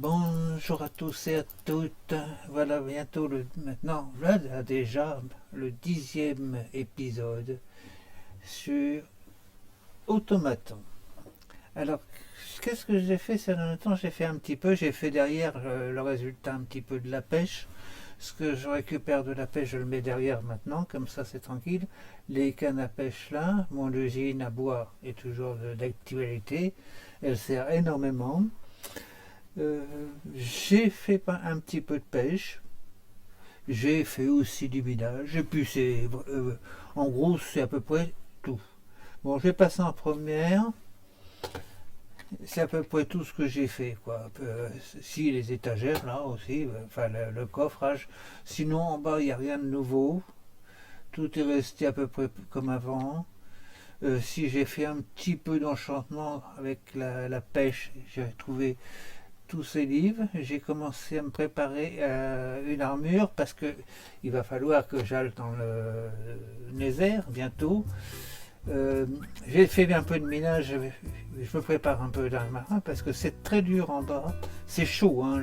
Bonjour à tous et à toutes. Voilà bientôt maintenant, là déjà le 10e épisode sur Automaton. Alors, qu'est-ce que j'ai fait ces derniers temps? J'ai fait un petit peu, j'ai fait derrière le résultat un petit peu de la pêche. Ce que je récupère de la pêche, je le mets derrière maintenant, comme ça c'est tranquille. Les cannes à pêche là, mon usine à bois est toujours d'actualité. Elle sert énormément. Euh, j'ai fait un petit peu de pêche, j'ai fait aussi du minage, et puis en gros c'est à peu près tout. Bon, j'ai passé en première, c'est à peu près tout ce que j'ai fait, quoi. Si les étagères là aussi, enfin le coffrage, sinon en bas il n'y a rien de nouveau, tout est resté à peu près comme avant. Si j'ai fait un petit peu d'enchantement avec la pêche, j'ai trouvé tous ces livres, j'ai commencé à me préparer une armure parce que il va falloir que j'aille dans le Nether bientôt. J'ai fait un peu de minage, je me prépare un peu dans le marin parce que c'est très dur en bas, c'est chaud, hein,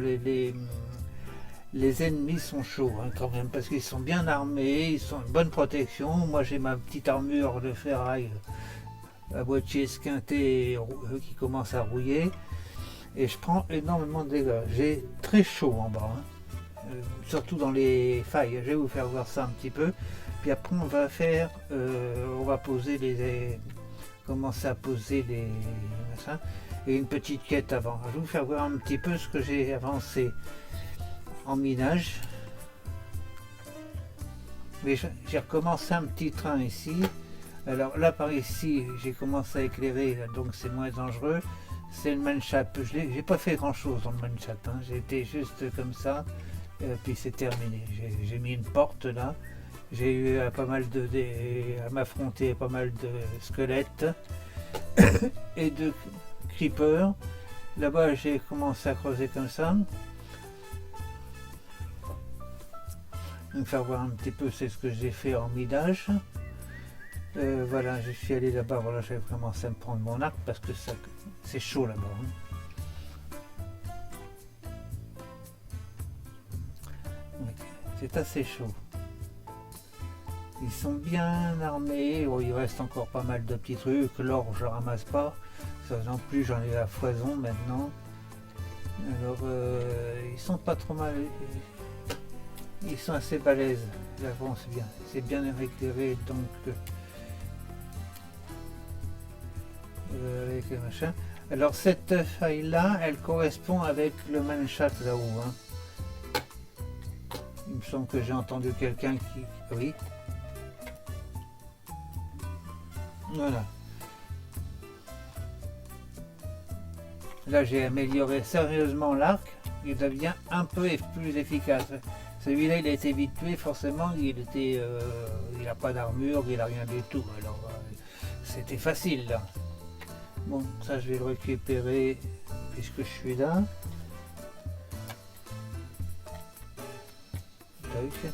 les ennemis sont chauds hein, quand même parce qu'ils sont bien armés, ils sont en bonne protection. Moi j'ai ma petite armure de ferraille à boîtier esquinté qui commence à rouiller et je prends énormément de dégâts. J'ai très chaud en bas, hein. Surtout dans les failles. Je vais vous faire voir ça un petit peu. Puis après on va poser commencer à poser les machins et une petite quête avant. Je vais vous faire voir un petit peu ce que j'ai avancé en minage. Mais j'ai recommencé un petit train ici. Alors là par ici j'ai commencé à éclairer, donc c'est moins dangereux. C'est le manshap. J'ai pas fait grand chose dans le manshap, hein. J'ai été juste comme ça, puis c'est terminé. J'ai mis une porte là. J'ai eu pas mal à m'affronter pas mal de squelettes et de creepers. Là-bas j'ai commencé à creuser comme ça. Donc faire voir un petit peu c'est ce que j'ai fait en minage. Voilà, je suis allé là-bas, voilà, j'ai commencé à me prendre mon arc parce que c'est chaud là-bas, hein. C'est assez chaud. Ils sont bien armés, oh, il reste encore pas mal de petits trucs, l'or je ramasse pas, ça non plus j'en ai à foison maintenant. Alors ils sont pas trop mal, ils sont assez balèzes, j'avance bien, c'est bien éclairé donc avec le machin. Alors cette faille là, elle correspond avec le manchat là-haut, hein. Il me semble que j'ai entendu quelqu'un qui... Oui. Voilà. Là j'ai amélioré sérieusement l'arc, il devient un peu plus efficace. Celui-là il a été vite tué, forcément il n'a pas d'armure, il n'a rien du tout, alors c'était facile là. Bon, ça je vais le récupérer puisque je suis là. Tac.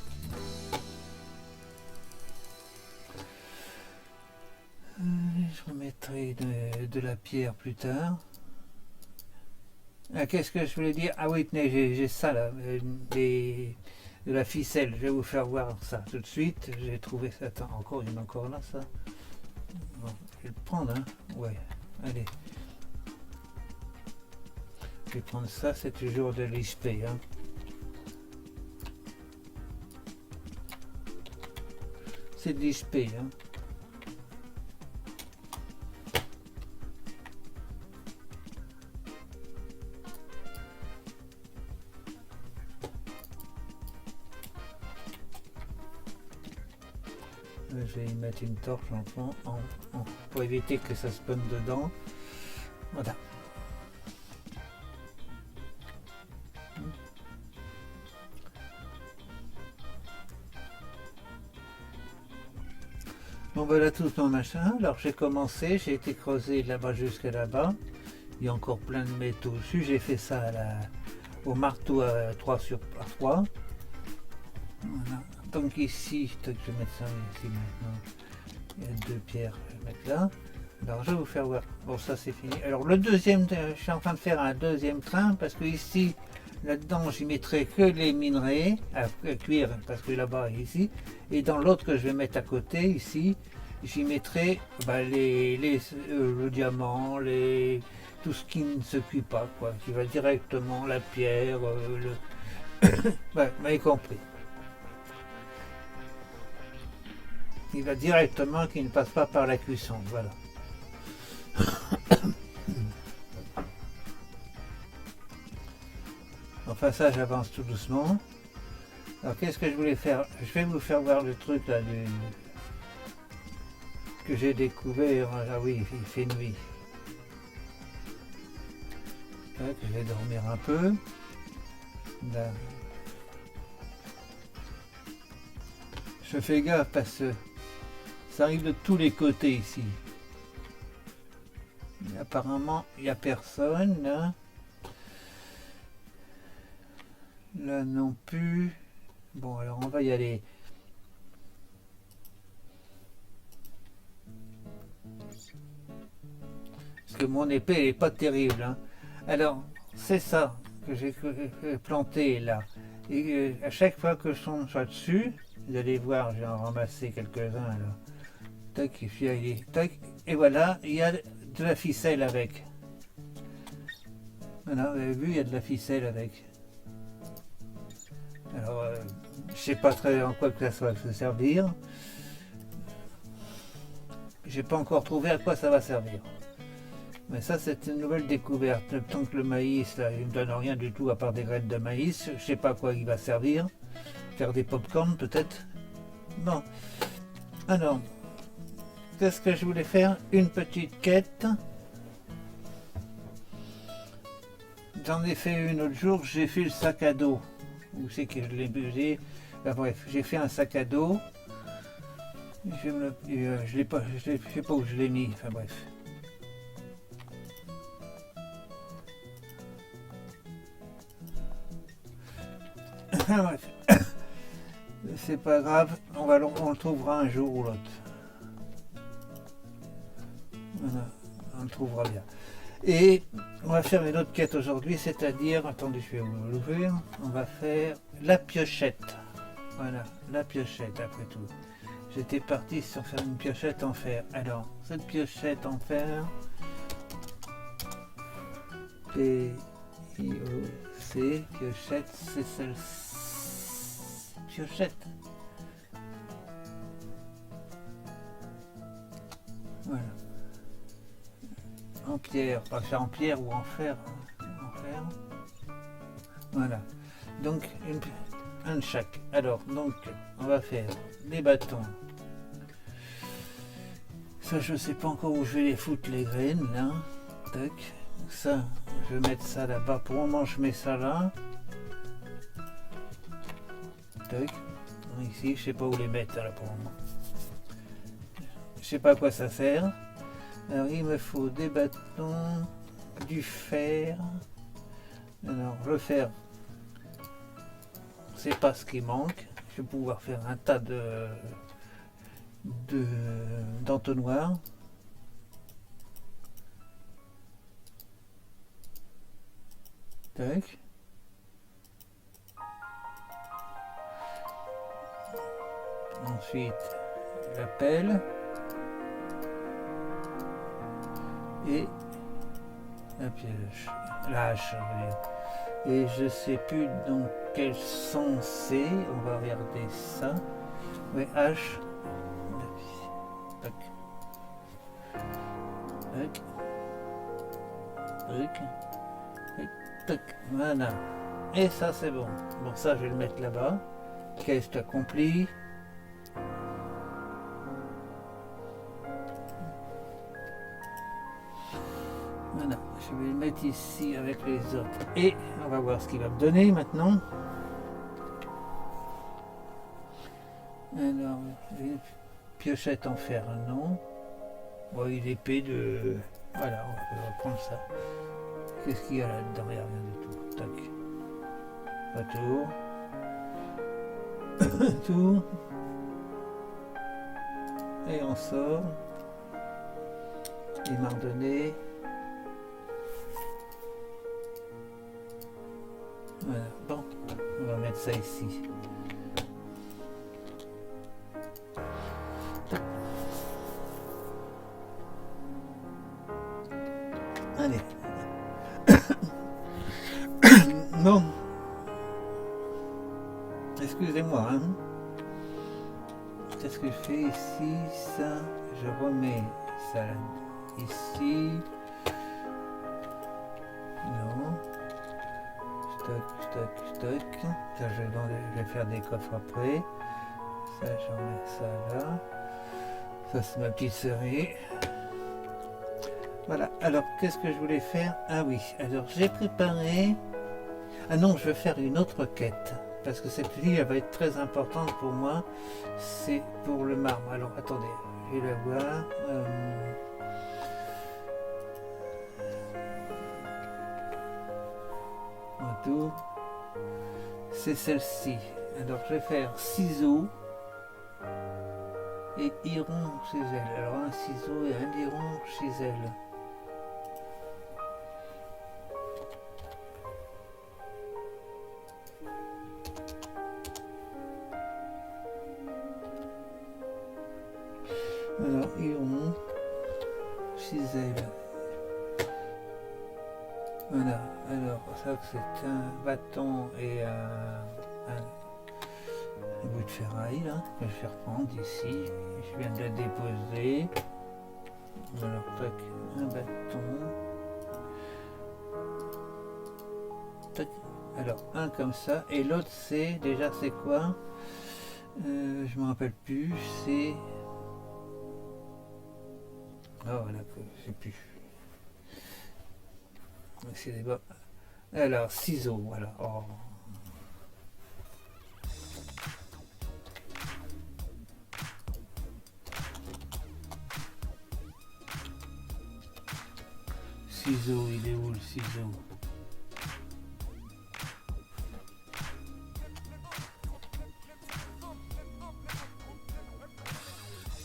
Je remettrai de la pierre plus tard. Ah, qu'est-ce que je voulais dire? Ah oui, tenez, j'ai ça là, de la ficelle. Je vais vous faire voir ça tout de suite. J'ai trouvé ça. Attends, encore, il y en a encore là, ça. Bon, je vais le prendre, hein. Ouais, allez. Je vais prendre ça, c'est toujours de l'XP, hein. C'est de l'XP, hein. Je vais y mettre une torche en fond pour éviter que ça spawn dedans. Voilà. Bon voilà tout mon machin. Alors j'ai commencé, j'ai été creusé là-bas jusqu'à là-bas. Il y a encore plein de métaux dessus. J'ai fait ça au marteau à 3x3. Voilà. Donc ici, je vais mettre ça ici maintenant. Il y a deux pierres, je vais mettre là. Alors je vais vous faire voir. Bon, ça c'est fini. Alors le deuxième, je suis en train de faire un deuxième train parce que ici, là-dedans, j'y mettrai que les minerais à cuire parce que là-bas ici. Et dans l'autre que je vais mettre à côté ici, j'y mettrai le diamant, tout ce qui ne se cuit pas, quoi, qui va directement la pierre, vous m'avez compris. Il va directement, qui ne passe pas par la cuisson, voilà. Enfin ça, j'avance tout doucement. Alors qu'est-ce que je voulais faire? Je vais vous faire voir le truc là que j'ai découvert. Ah oui, il fait nuit. Je vais dormir un peu. Là. Je fais gaffe parce que ça arrive de tous les côtés ici. Et apparemment, il n'y a personne là. Là non plus. Bon, alors on va y aller. Parce que mon épée, elle n'est pas terrible. Hein. Alors, c'est ça que j'ai planté là. Et à chaque fois que je tombe dessus, vous allez voir, j'ai en ramassé quelques-uns là. Tac, je suis allé. Tac, et voilà, il y a de la ficelle avec. Voilà, vous avez vu, il y a de la ficelle avec. Alors, je sais pas très en quoi que ça va se servir. J'ai pas encore trouvé à quoi ça va servir. Mais ça, c'est une nouvelle découverte. Tant que le maïs, là, il me donne rien du tout à part des graines de maïs, je sais pas à quoi il va servir. Faire des pop-corn peut-être. Bon. Alors, qu'est-ce que je voulais faire? Une petite quête. J'en ai fait une autre jour, j'ai fait le sac à dos. Où c'est que je l'ai busé? Ben, bref, j'ai fait un sac à dos. Je l'ai pas, je sais pas où je l'ai mis. Enfin bref. Bref. C'est pas grave, on le trouvera un jour ou l'autre. Voilà, on le trouvera bien. Et on va faire une autre quête aujourd'hui, c'est-à-dire, attendez, je vais vous l'ouvrir, on va faire la piochette. Voilà, la piochette après tout. J'étais parti sur faire une piochette en fer. Alors, cette piochette en fer, P-I-O-C, piochette, c'est celle-ci. Piochette. Voilà. En pierre, pas faire en pierre ou en fer. En fer. Voilà. Donc, un de chaque. Alors, donc, on va faire des bâtons. Ça, je sais pas encore où je vais les foutre, les graines, là. Tac. Ça, je vais mettre ça là-bas. Pour le moment, je mets ça là. Tac. Ici, je sais pas où les mettre, là, pour le moment. Je sais pas à quoi ça sert. Alors, il me faut des bâtons, du fer. Alors, le fer, c'est pas ce qui manque. Je vais pouvoir faire un tas d'entonnoirs. Tac. Ensuite, la pelle. Et la pioche, la hache, je veux dire. Et je sais plus dans quel sens c'est. On va regarder ça. Oui, hache. Tac. Tac. Tac. Tac. Voilà. Et ça, c'est bon. Bon, ça, je vais le mettre là-bas. Quête accomplie. Voilà, je vais le mettre ici avec les autres. Et on va voir ce qu'il va me donner maintenant. Alors, une piochette en fer, non. Bon, une épée de... Voilà, on va reprendre ça. Qu'est-ce qu'il y a là-dedans? Il n'y a rien du tout. Tac. Retour. Tour. Et on sort. il m'a redonné. Voilà, bon, on va mettre ça ici. Allez. Bon. Excusez-moi, hein. Qu'est-ce que je fais ici? Ça, je remets ça ici. Non. Stock. Ça, je vais faire des coffres après. Ça, je remets ça là. Ça, c'est ma petite série. Voilà. Alors, qu'est-ce que je voulais faire? Ah oui. Alors, j'ai préparé... Ah non, je vais faire une autre quête. Parce que cette fille, elle va être très importante pour moi. C'est pour le marbre. Alors, attendez. Je vais la voir. Tout. C'est celle-ci. Alors je vais faire ciseaux et iron chez elle. Alors un ciseau et un iron chez elle. Alors iron chez elle. Voilà, alors ça c'est un bâton et un bout de ferraille là, que je vais reprendre ici. Je viens de le déposer. Alors tac, un bâton. Tac. Alors un comme ça, et l'autre c'est, déjà c'est quoi? Je me rappelle plus, c'est... Oh voilà, je sais plus. C'est des bas. Alors, ciseaux, voilà. Oh. Ciseaux, il est où le ciseau?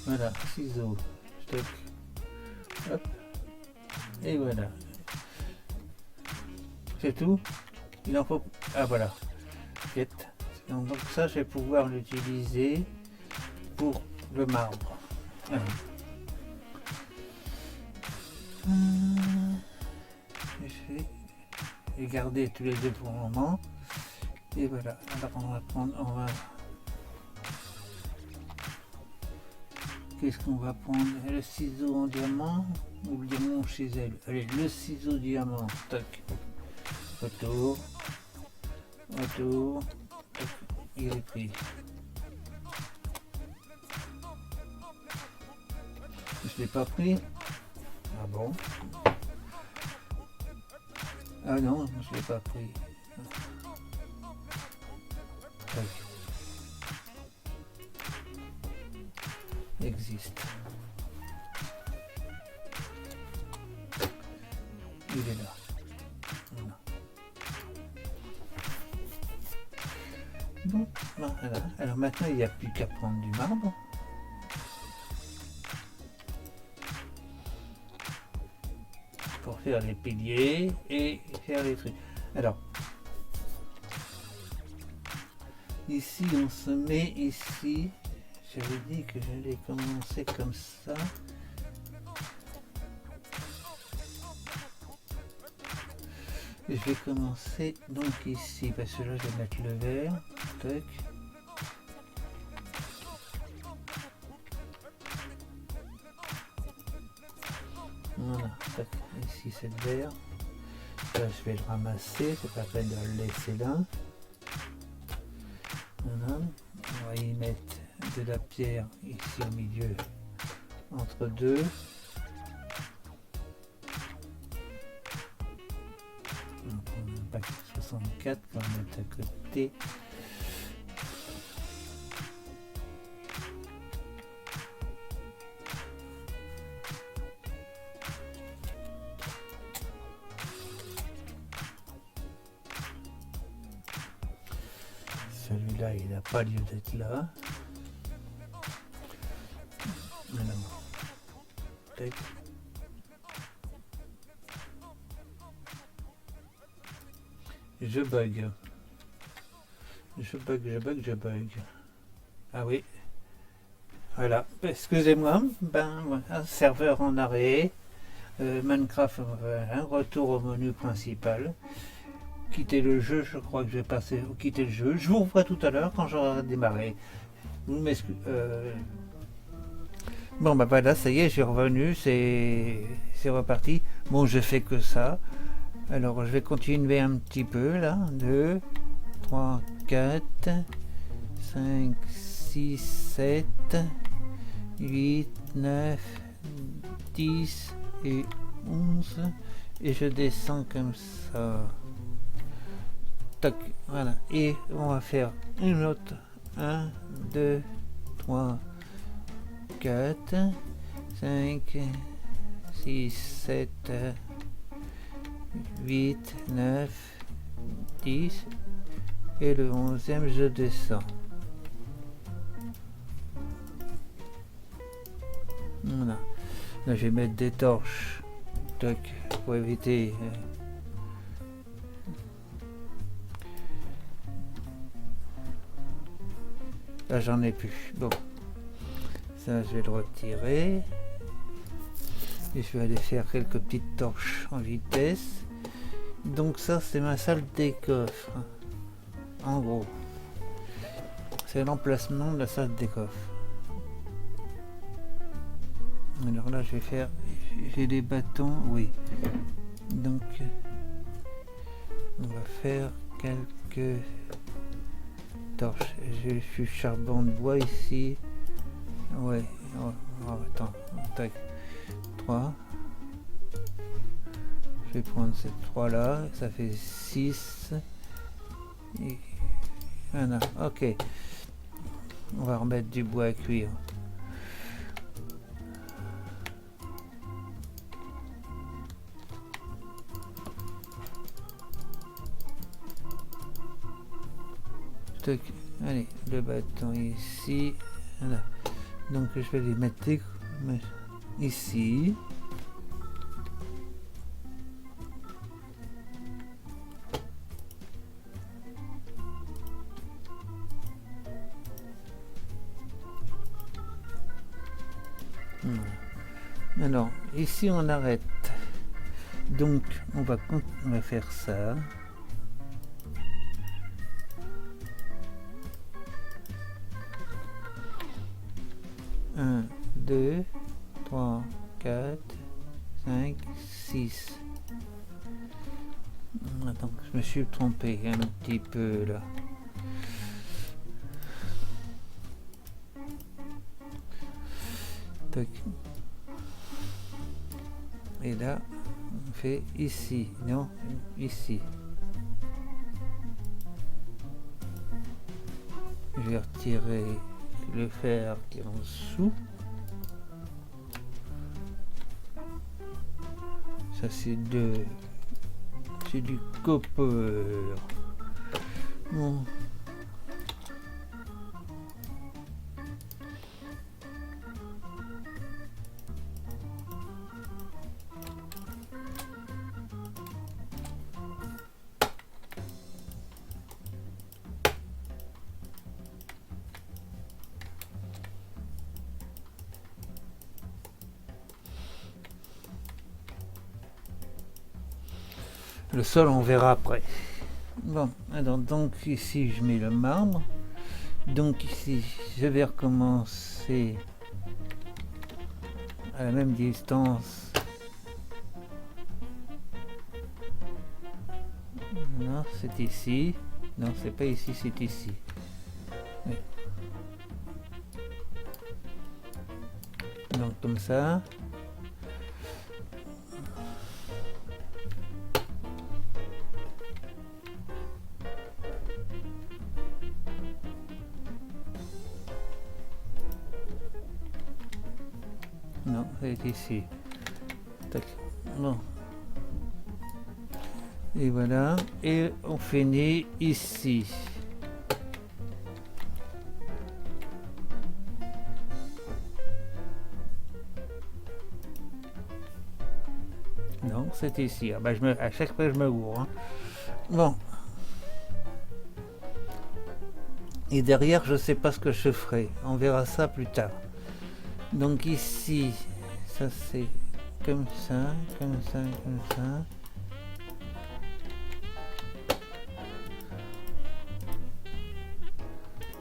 Voilà, ciseaux. Stock. Hop. Et voilà. C'est tout. Il en faut... Ah voilà. Donc ça, je vais pouvoir l'utiliser pour le marbre. Je vais garder tous les deux pour le moment. Et voilà. Alors on va prendre... Qu'est-ce qu'on va prendre? Le ciseau en diamant ou le diamant chez elle? Allez, le ciseau diamant. Tac. Autour. Il est pris. Je l'ai pas pris. Ah bon? Ah non, je l'ai pas pris. Tac. Existe. Il est là. Voilà. Bon, voilà. Alors maintenant il n'y a plus qu'à prendre du marbre. Pour faire les piliers et faire les trucs. Alors, ici on se met ici. J'avais dit que j'allais commencer comme ça. Et je vais commencer donc ici, parce que là je vais mettre le vert. Tac. Voilà, tac. Ici c'est le vert. Là je vais le ramasser, c'est pas la peine de le laisser là. Voilà. On va y mettre de la pierre ici au milieu, entre deux. On va prendre un paquet 64 qu'on va mettre à côté. Celui-là, il n'a pas lieu d'être là. Alors, tac. Je bug. Je bug. Ah oui. Voilà. Excusez-moi. Ben, voilà, serveur en arrêt. Minecraft, un retour au menu principal. Quitter le jeu, je crois que je vais passer quitter le jeu. Je vous revois tout à l'heure quand j'aurai démarré. Vous m'excusez. Bon bah voilà, ça y est, j'ai revenu, c'est reparti. Bon, je fais que ça. Alors je vais continuer un petit peu là. 2, 3, 4, 5, 6, 7, 8, 9, 10 et 11. Et je descends comme ça. Tac, voilà. Et on va faire une autre. 1, 2, 3, 4, 5, 6, 7, 8, 9, 10. Et le 11e, je descends. Voilà. Là, je vais mettre des torches. Tac, pour éviter. Là, j'en ai plus. Bon. Ça, je vais le retirer. Et je vais aller faire quelques petites torches en vitesse. Donc ça, c'est ma salle des coffres. En gros. C'est l'emplacement de la salle des coffres. Alors là, je vais faire... J'ai des bâtons, oui. Donc, on va faire quelques torches. Je suis charbon de bois ici. Ouais, oh, attends, tac, 3. Je vais prendre ces 3 là, ça fait 6. Et voilà, ok. On va remettre du bois à cuire. Tac, allez, le bâton ici, voilà. Donc je vais les mettre ici. Voilà. Alors ici on arrête. Donc on va faire ça. Un, 2, 3, 4, 5, 6. Attends, je me suis trompé un petit peu là. Tac. Et là, on fait ici, non, ici. Je vais retirer le fer qui est en dessous. Ça c'est du copper. Bon. Le sol, on verra après. Bon, alors donc ici je mets le marbre. Donc ici je vais recommencer à la même distance. Non, c'est ici. Non, c'est pas ici, c'est ici. Oui. Donc comme ça. Non, c'est ici. Tac. Bon. Et voilà. Et on finit ici. Non, c'est ici. Ah bah, à chaque fois, je me gourre. Hein. Bon. Et derrière, je ne sais pas ce que je ferai. On verra ça plus tard. Donc ici, ça c'est comme ça, comme ça, comme ça.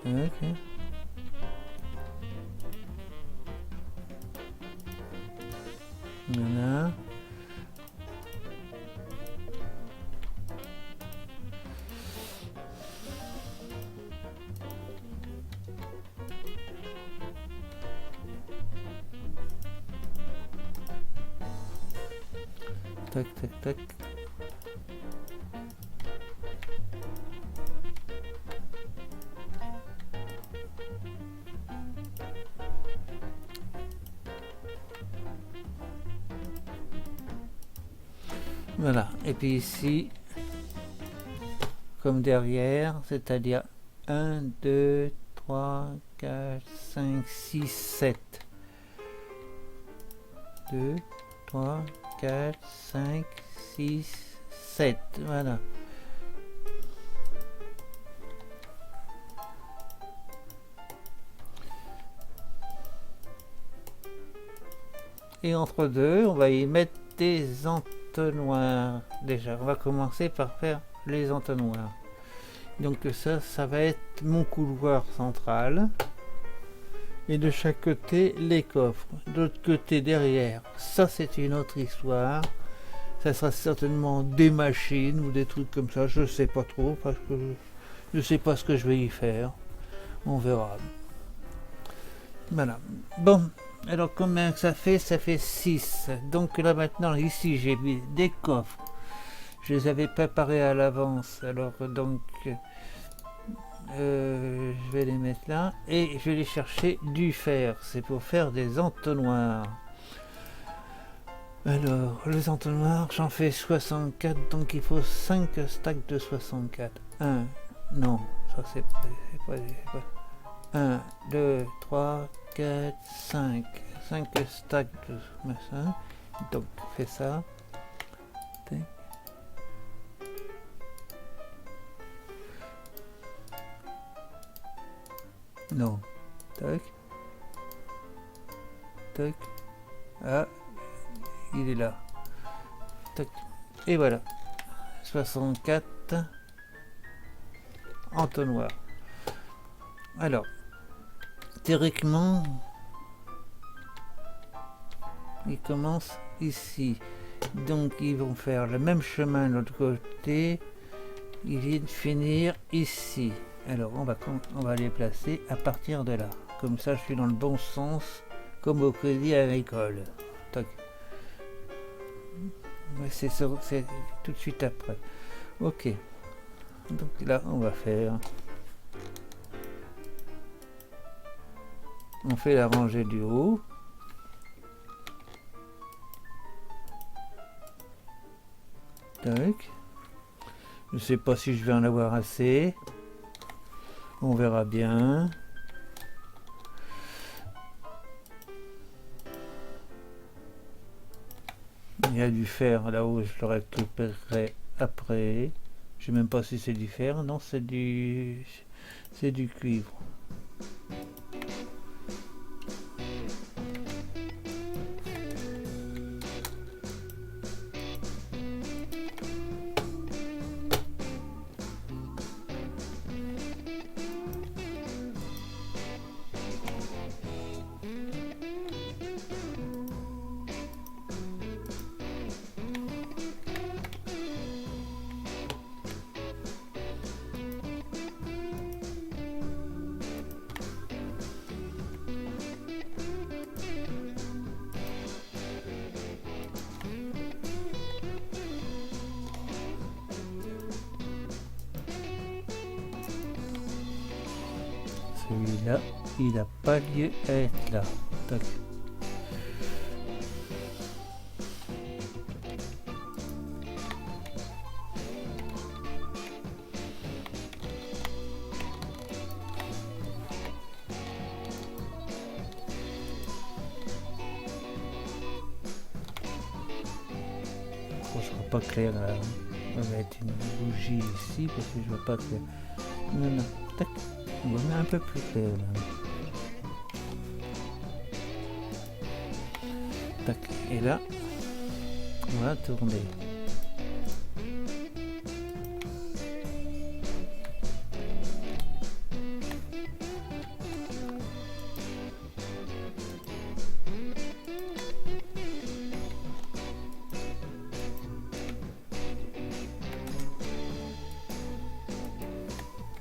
Ok. Voilà. Tac, tac, tac. Voilà. Et puis ici, comme derrière, c'est-à-dire 1, 2, 3, 4, 5, 6, 7. 2, 3, 4, 5, 6, 7. Voilà. Et entre deux, on va y mettre des entonnoirs. Déjà, on va commencer par faire les entonnoirs. Donc ça va être mon couloir central. Et de chaque côté, les coffres. De l'autre côté, derrière, ça c'est une autre histoire. Ça sera certainement des machines ou des trucs comme ça. Je sais pas trop parce que je sais pas ce que je vais y faire. On verra. Voilà. Bon. Alors combien que ça fait? Ça fait 6. Donc là maintenant, ici j'ai mis des coffres. Je les avais préparés à l'avance. Alors donc, je vais les mettre là. Et je vais les chercher du fer. C'est pour faire des entonnoirs. Alors, les entonnoirs, j'en fais 64. Donc il faut 5 stacks de 64. 1, non, ça c'est pas 1, 2, 3, 4, 5. 5 stacks de machin. Donc, fais ça. Tac. Non. Tac. Tac. Ah, il est là. Tac. Et voilà. 64 entonnoirs. Alors, théoriquement, ils commencent ici. Donc ils vont faire le même chemin de l'autre côté. Ils viennent finir ici. Alors on va les placer à partir de là. Comme ça je suis dans le bon sens, comme au Crédit Agricole. Tac. C'est tout de suite après. Ok. Donc là on va faire. On fait la rangée du haut. Tac. Je sais pas si je vais en avoir assez. On verra bien. Il y a du fer là-haut, je le récupérerai après. Je sais même pas si c'est du fer. Non, c'est du cuivre. Celui-là, il n'a pas lieu à être là. Tac. Bon, je ne vois pas clair là. On va mettre une bougie ici parce que je ne vois pas clair. Non, non. Tac. On va mettre un peu plus clair là. Tac. Et là, on va tourner.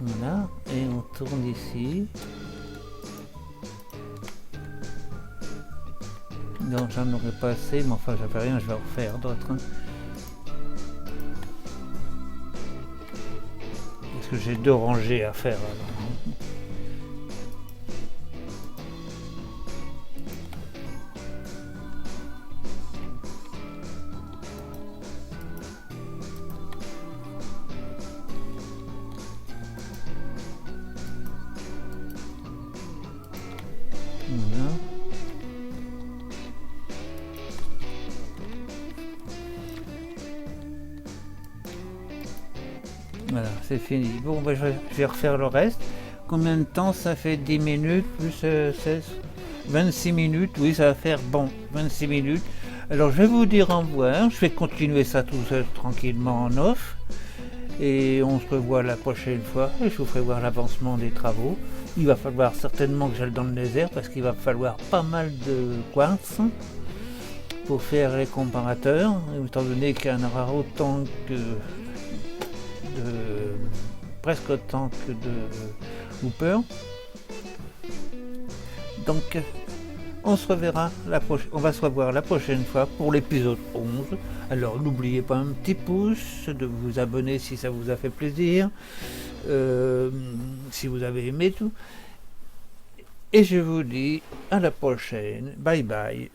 Voilà, et on tourne ici. Non, j'en aurais pas assez, mais enfin, ça fait rien, je vais en refaire d'autres. Hein. Parce que j'ai 2 rangées à faire. Alors. Voilà. Voilà, c'est fini. Bon, ben, je vais refaire le reste. Combien de temps ça fait? 10 minutes plus 16, 26 minutes. Oui, ça va faire bon, 26 minutes. Alors, je vais vous dire au revoir. Je vais continuer ça tout seul tranquillement en off. Et on se revoit la prochaine fois. Et je vous ferai voir l'avancement des travaux. Il va falloir certainement que j'aille dans le désert parce qu'il va falloir pas mal de quartz pour faire les comparateurs, étant donné qu'il y en aura autant que presque autant que de Hooper. Donc on se reverra on va se revoir la prochaine fois pour l'épisode 11. Alors n'oubliez pas un petit pouce, de vous abonner si ça vous a fait plaisir, si vous avez aimé tout. Et je vous dis à la prochaine. Bye bye.